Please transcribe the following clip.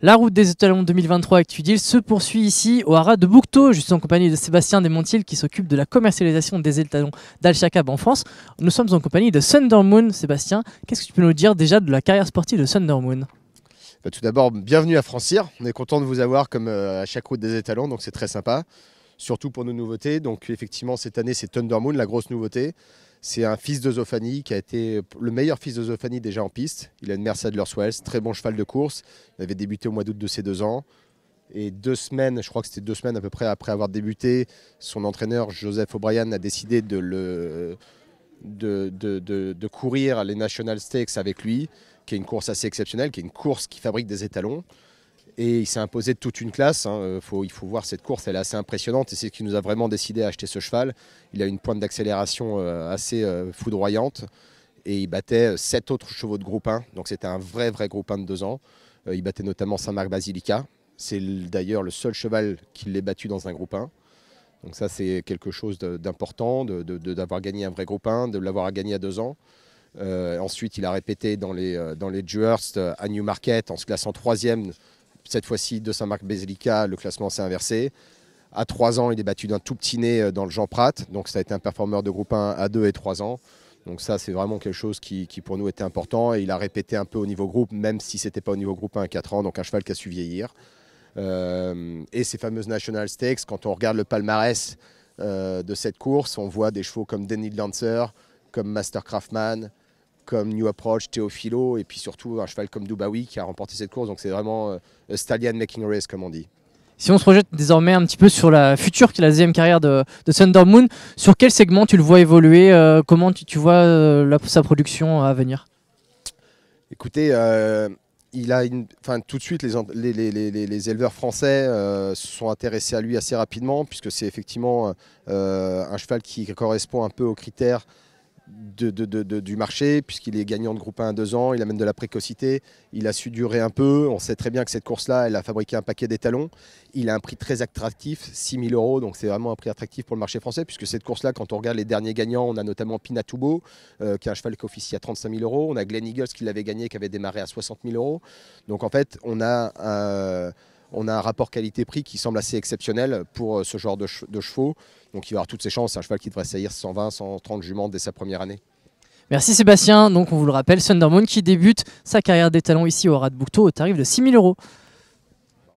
La route des étalons 2023 avec Tuedil se poursuit ici au haras de Bouctaux, juste en compagnie de Sébastien Desmontil qui s'occupe de la commercialisation des étalons d'Al-Shakab en France. Nous sommes en compagnie de Thundermoon. Sébastien, qu'est-ce que tu peux nous dire déjà de la carrière sportive de Thundermoon? Tout d'abord, bienvenue à Francir. On est content de vous avoir comme à chaque route des étalons, donc c'est très sympa. Surtout pour nos nouveautés. Donc effectivement, cette année, c'est Thundermoon, la grosse nouveauté. C'est un fils de Zofani qui a été le meilleur fils de Zofani déjà en piste. Il a une Mercedes Wells, très bon cheval de course. Il avait débuté au mois d'août de ses 2 ans. Et 2 semaines, je crois que c'était 2 semaines à peu près après avoir débuté, son entraîneur Joseph O'Brien a décidé de courir les National Stakes avec lui, qui est une course assez exceptionnelle, qui est une course qui fabrique des étalons. Et il s'est imposé de toute une classe. Il faut voir cette course, elle est assez impressionnante. Et c'est ce qui nous a vraiment décidé à acheter ce cheval. Il a une pointe d'accélération assez foudroyante. Et il battait 7 autres chevaux de groupe 1. Donc c'était un vrai groupe 1 de 2 ans. Il battait notamment Saint-Marc Basilica. C'est d'ailleurs le seul cheval qui l'ait battu dans un groupe 1. Donc ça c'est quelque chose d'important, d'avoir gagné un vrai groupe 1, de l'avoir gagné à 2 ans. Ensuite il a répété dans les Dewhurst à Newmarket en se classant 3e. Cette fois-ci, de Saint-Marc-Basilica, le classement s'est inversé. À 3 ans, il est battu d'un tout petit nez dans le Jean Prat. Donc ça a été un performeur de groupe 1 à 2 et 3 ans. Donc ça, c'est vraiment quelque chose qui pour nous était important. Et il a répété un peu au niveau groupe, même si ce n'était pas au niveau groupe 1 à 4 ans. Donc un cheval qui a su vieillir. Et ces fameuses National Stakes, quand on regarde le palmarès de cette course, on voit des chevaux comme Denny Dancer, comme Master Craftman, comme New Approach, Teofilo, et puis surtout un cheval comme Dubawi qui a remporté cette course. Donc c'est vraiment a stallion making a race, comme on dit. Si on se projette désormais un petit peu sur la future, qui est la deuxième carrière de Thundermoon, sur quel segment tu le vois évoluer? Comment tu vois sa production à venir? Écoutez, tout de suite, les éleveurs français se sont intéressés à lui assez rapidement, puisque c'est effectivement un cheval qui correspond un peu aux critères du marché, puisqu'il est gagnant de groupe 1 à 2 ans, il amène de la précocité, il a su durer un peu. On sait très bien que cette course-là, elle a fabriqué un paquet d'étalons. Il a un prix très attractif, 6 000 €, donc c'est vraiment un prix attractif pour le marché français, puisque cette course-là, quand on regarde les derniers gagnants, on a notamment Pinatubo, qui est un cheval qui officie à 35 000 €. On a Glen Eagles qui l'avait gagné, qui avait démarré à 60 000 €. Donc en fait, on a un rapport qualité-prix qui semble assez exceptionnel pour ce genre de chevaux. Donc il va avoir toutes ses chances. C'est un cheval qui devrait saillir 120, 130 juments dès sa première année. Merci Sébastien. Donc on vous le rappelle, Thundermoon qui débute sa carrière d'étalon ici au haras de Bouctaux au tarif de 6 000 €.